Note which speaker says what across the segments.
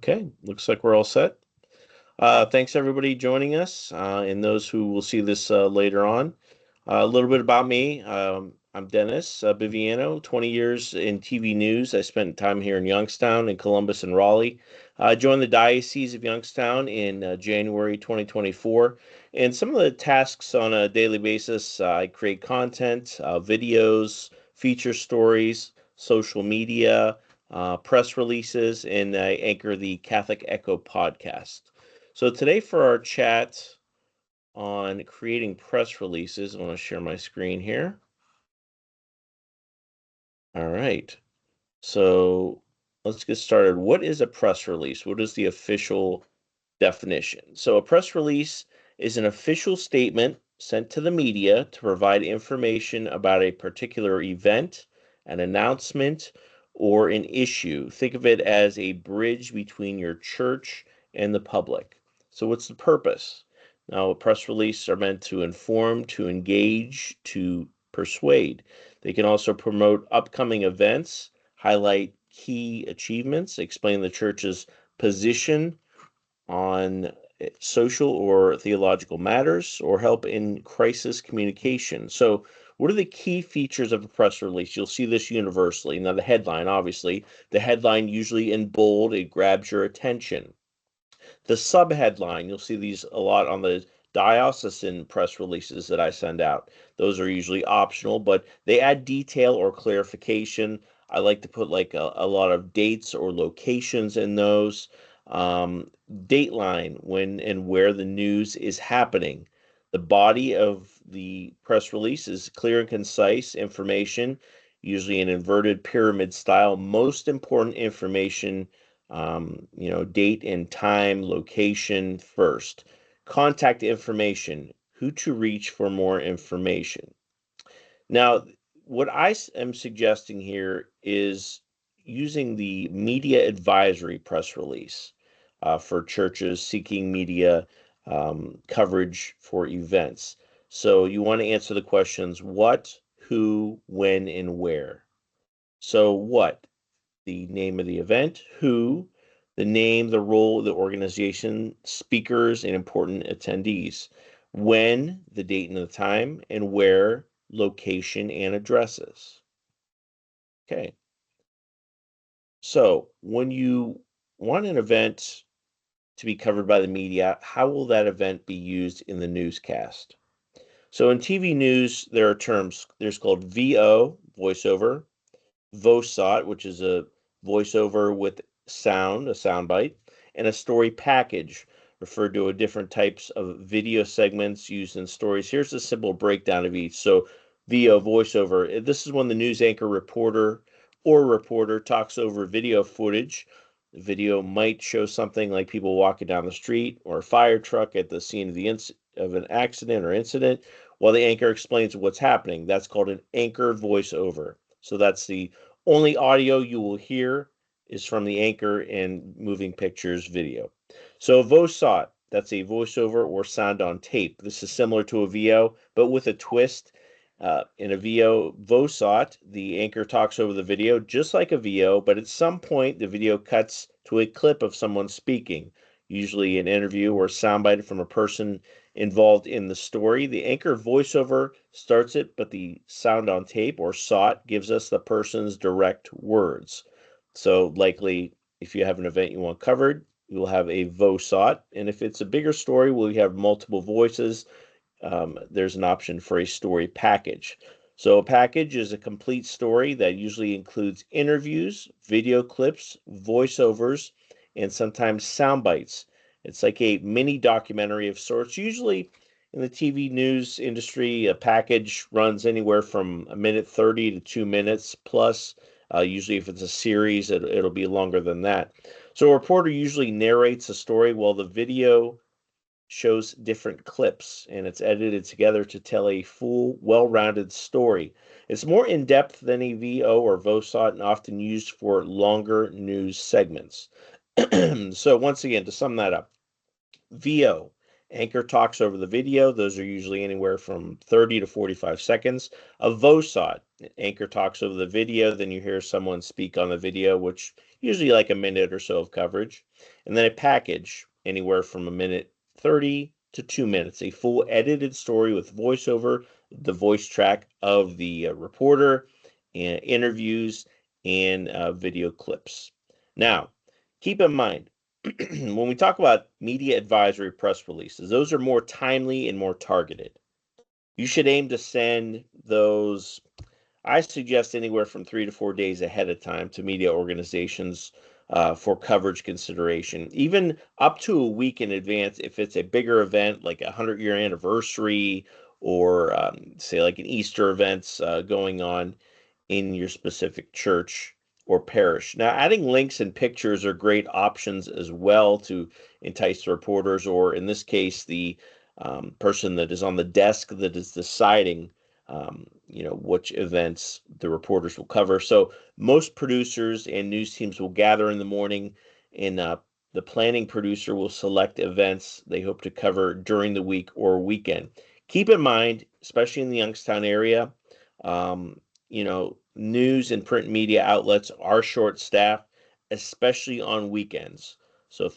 Speaker 1: Okay, looks like we're all set. Thanks everybody joining us, and those who will see this later on. A little bit about me. I'm Dennis Biviano, 20 years in TV news. I spent time here in Youngstown, in Columbus, and Raleigh. I joined the Diocese of Youngstown in January 2024. And some of the tasks on a daily basis, I create content, videos, feature stories, social media, press releases, and I anchor the Catholic Echo podcast. So today for our chat on creating press releases, I want to share my screen here. All right. So let's get started. What is a press release? What is the official definition? So a press release is an official statement sent to the media to provide information about a particular event, an announcement, or an issue. Think of it as a bridge between your church and the public. So what's the purpose? Now, press releases are meant to inform, to engage, to persuade. They can also promote upcoming events, highlight key achievements, explain the church's position on social or theological matters, or help in crisis communication. So, what are the key features of a press release? You'll see this universally. Now, the headline, obviously, the headline usually in bold, it grabs your attention. The subheadline, you'll see these a lot on the diocesan press releases that I send out. Those are usually optional, but they add detail or clarification. I like to put like a lot of dates or locations in those. Dateline, when and where the news is happening. The body of the press release is clear and concise information, usually an inverted pyramid style. Most important information, date and time, location first. Contact information, who to reach for more information. Now, what am suggesting here is using the media advisory press release for churches seeking media coverage for events. So you want to answer the questions what, who, when, and where. So what? The name of the event, who, the name, the role of the organization, speakers, and important attendees. When, the date and the time, and where, location and addresses. Okay. So when you want an event to be covered by the media, how will that event be used in the newscast? So in TV news, there are terms. There's called VO, voiceover, VOSOT, which is a voiceover with sound, a soundbite, and a story package, referred to as different types of video segments used in stories. Here's a simple breakdown of each. So, VO, voiceover, this is when the news anchor reporter talks over video footage. The video might show something like people walking down the street or a fire truck at the scene of of an accident or incident, while the anchor explains what's happening. That's called an anchor voiceover. So that's the only audio you will hear is from the anchor and moving pictures video. So VOSOT, that's a voiceover or sound on tape. This is similar to a VO, but with a twist. In a VOSOT, the anchor talks over the video just like a VO, but at some point the video cuts to a clip of someone speaking, usually an interview or soundbite from a person involved in the story. The anchor voiceover starts it, but the sound on tape or SOT gives us the person's direct words. So likely, if you have an event you want covered, you will have a VOSOT. And if it's a bigger story, we'll have multiple voices. There's an option for a story package. So a package is a complete story that usually includes interviews, video clips, voiceovers, and sometimes sound bites. It's like a mini documentary of sorts. Usually in the TV news industry, a package runs anywhere from a minute 30 to 2 minutes plus. Usually if it's a series, it'll be longer than that. So a reporter usually narrates a story while the video shows different clips and it's edited together to tell a full, well-rounded story. It's more in-depth than a VO or VOSOT and often used for longer news segments. So once again, to sum that up, VO, anchor talks over the video. Those are usually anywhere from 30 to 45 seconds. A VOSOT, anchor talks over the video, then you hear someone speak on the video, which usually like a minute or so of coverage, and then a package anywhere from a minute 30 to 2 minutes, a full edited story with voiceover, the voice track of the reporter, and interviews, and video clips. Now, keep in mind, when we talk about media advisory press releases, those are more timely and more targeted. You should aim to send those, I suggest, anywhere from 3 to 4 days ahead of time to media organizations for coverage consideration, even up to a week in advance if it's a bigger event like a 100-year anniversary or say like an Easter events going on in your specific church or parish. Now, adding links and pictures are great options as well to entice the reporters, or in this case, the person that is on the desk that is deciding, which events the reporters will cover. So most producers and news teams will gather in the morning, and the planning producer will select events they hope to cover during the week or weekend. Keep in mind, especially in the Youngstown area, um, news and print media outlets are short-staffed, especially on weekends. So if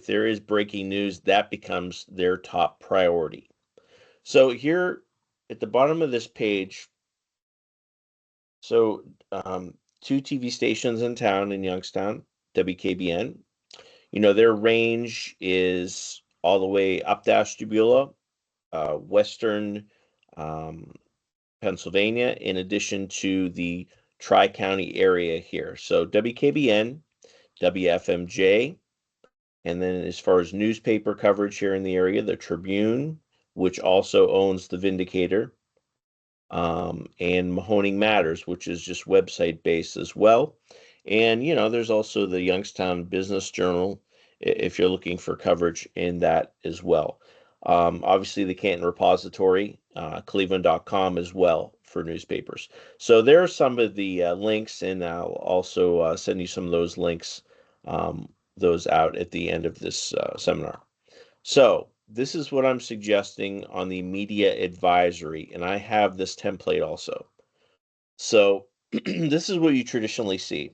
Speaker 1: there is breaking news, that becomes their top priority. So here at the bottom of this page, so two TV stations in town in Youngstown, WKBN. Their range is all the way up to Ashtabula, western um, Pennsylvania, in addition to the Tri-County area here. So WKBN, WFMJ, and then as far as newspaper coverage here in the area, the Tribune, which also owns the Vindicator, and Mahoning Matters, which is just website based as well. And, there's also the Youngstown Business Journal if you're looking for coverage in that as well. Obviously, the Canton Repository, cleveland.com as well for newspapers. So there are some of the links, and I'll also send you some of those links, those out at the end of this seminar. So this is what I'm suggesting on the media advisory, and I have this template also. So this is what you traditionally see.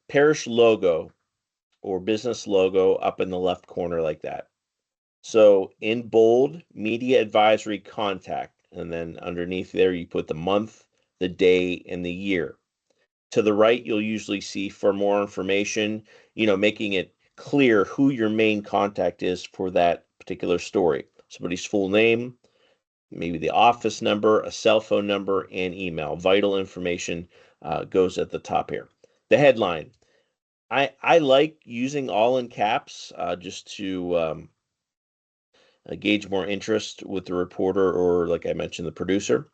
Speaker 1: Parish logo or business logo up in the left corner like that. So in bold, media advisory contact, and then underneath there you put the month, the day, and the year. To the right, you'll usually see for more information, making it clear who your main contact is for that particular story. Somebody's full name, maybe the office number, a cell phone number, and email. Vital information goes at the top here. The headline. I like using all in caps just to gauge more interest with the reporter or, like I mentioned, the producer.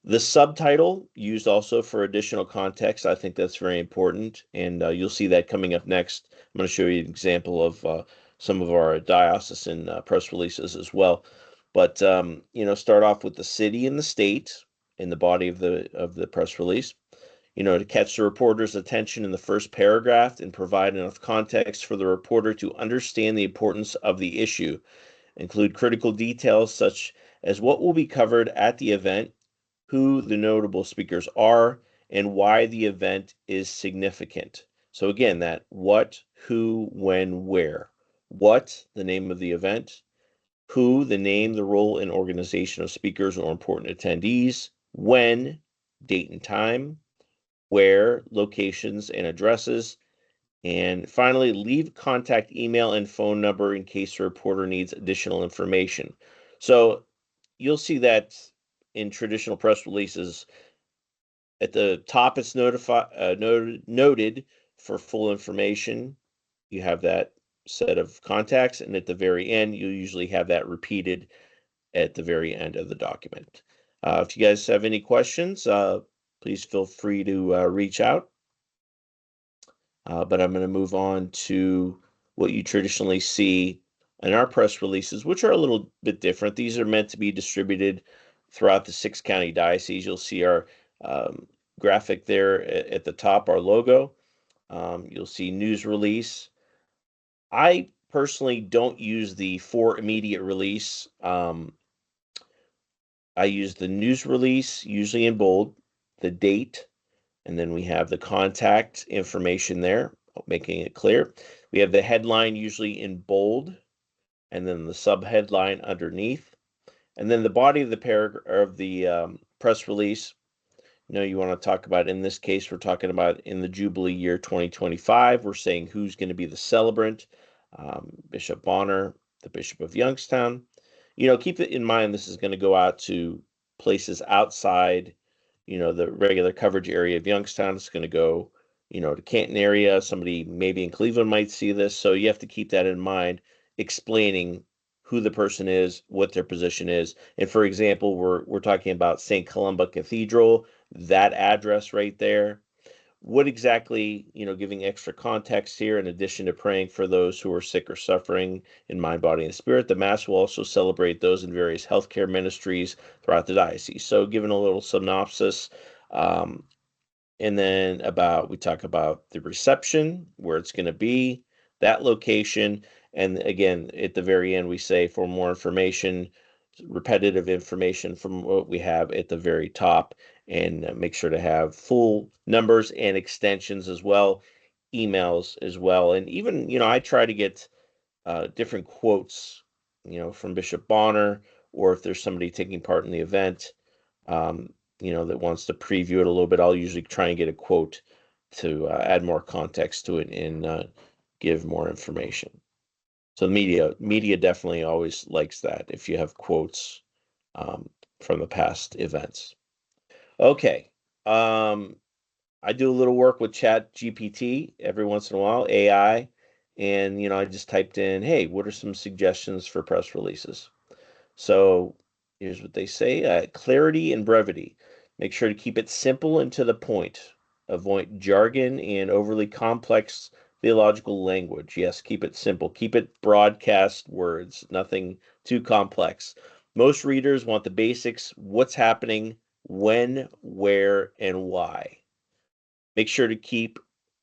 Speaker 1: The subtitle used also for additional context. I think that's very important, and you'll see that coming up next. I'm going to show you an example of some of our diocesan press releases as well. But start off with the city and the state in the body of the press release. To catch the reporter's attention in the first paragraph and provide enough context for the reporter to understand the importance of the issue. Include critical details such as what will be covered at the event, who the notable speakers are, and why the event is significant. So again, that what, who, when, where. What, the name of the event. Who, the name, the role, and organization of speakers or important attendees. When, date and time. Where, locations and addresses. And finally, leave contact email and phone number in case the reporter needs additional information. So you'll see that in traditional press releases. At the top, it's noted for full information. You have that set of contacts, and at the very end, you usually have that repeated at the very end of the document. If you guys have any questions, please feel free to reach out. But I'm going to move on to what you traditionally see in our press releases, which are a little bit different. These are meant to be distributed throughout the 6-county diocese. You'll see our graphic there at the top, our logo. You'll see news release. I personally don't use the for immediate release. I use the news release, usually in bold, the date, and then we have the contact information there. making it clear. We have the headline usually in bold, and then the subheadline underneath, and then the body of the paragraph of the press release. You want to talk about, in this case, we're talking about in the Jubilee year 2025, we're saying who's going to be the celebrant, Bishop Bonner, the Bishop of Youngstown. Keep it in mind, this is going to go out to places outside, the regular coverage area of Youngstown. It's going to go, to Canton area. Somebody maybe in Cleveland might see this. So you have to keep that in mind, explaining who the person is, what their position is. And for example, we're talking about St. Columba Cathedral, that address right there. What exactly, giving extra context here, in addition to praying for those who are sick or suffering in mind, body, and spirit, the Mass will also celebrate those in various healthcare ministries throughout the diocese. So giving a little synopsis, and then we talk about the reception, where it's going to be, that location. And again, at the very end, we say for more information, repetitive information from what we have at the very top, and make sure to have full numbers and extensions as well, emails as well. And even, I try to get different quotes, from Bishop Bonner, or if there's somebody taking part in the event, that wants to preview it a little bit, I'll usually try and get a quote to add more context to it and give more information. So the media definitely always likes that if you have quotes from the past events. Okay. I do a little work with Chat GPT every once in a while, AI, and I just typed in, hey, what are some suggestions for press releases? So here's what they say: clarity and brevity. Make sure to keep it simple and to the point. Avoid jargon and overly complex theological language. Yes, keep it simple. Keep it broadcast words, nothing too complex. Most readers want the basics: what's happening, when, where, and why. Make sure to keep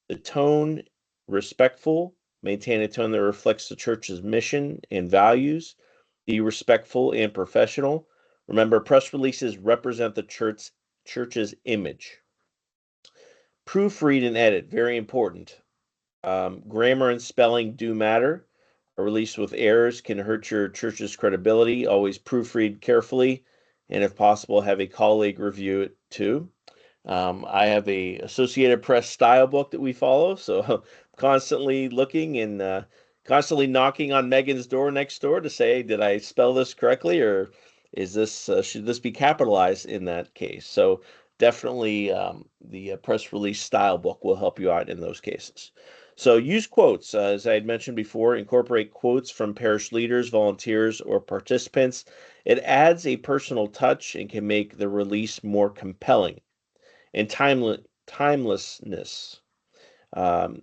Speaker 1: the tone respectful. Maintain a tone that reflects the church's mission and values. Be respectful and professional. Remember, press releases represent the church's image. Proofread and edit, very important. Grammar and spelling do matter. A release with errors can hurt your church's credibility. Always proofread carefully, and if possible, have a colleague review it too. I have a Associated Press style book that we follow, so constantly looking and constantly knocking on Megan's door next door to say, did I spell this correctly, or is this should this be capitalized in that case? So definitely the press release style book will help you out in those cases. So use quotes, as I had mentioned before. Incorporate quotes from parish leaders, volunteers, or participants. It adds a personal touch and can make the release more compelling. And timelessness.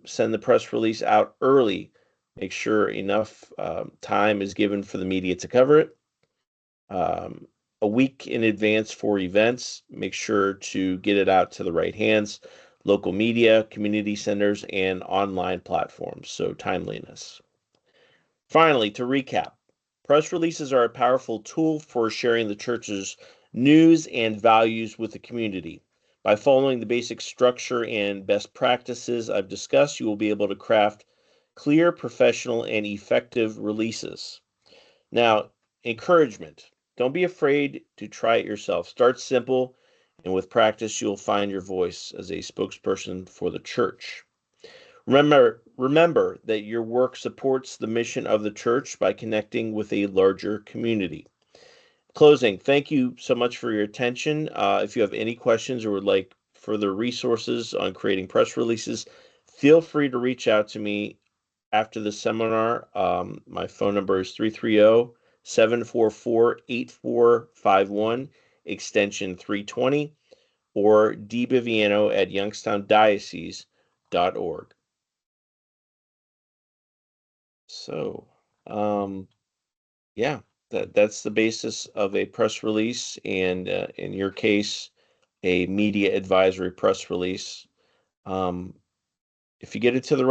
Speaker 1: Send the press release out early. Make sure enough time is given for the media to cover it. A week in advance for events. Make sure to get it out to the right hands: local media, community centers, and online platforms. So timeliness. Finally, to recap, press releases are a powerful tool for sharing the church's news and values with the community. By following the basic structure and best practices I've discussed, you will be able to craft clear, professional, and effective releases. Now, encouragement. Don't be afraid to try it yourself. Start simple, and with practice, you'll find your voice as a spokesperson for the church. Remember that your work supports the mission of the church by connecting with a larger community. Closing, thank you so much for your attention. If you have any questions or would like further resources on creating press releases, feel free to reach out to me after the seminar. My phone number is 330-744-8451, extension 320, or dbiviano at youngstowndiocese.org. So, yeah, that's the basis of a press release, and in your case, a media advisory press release. If you get it to the right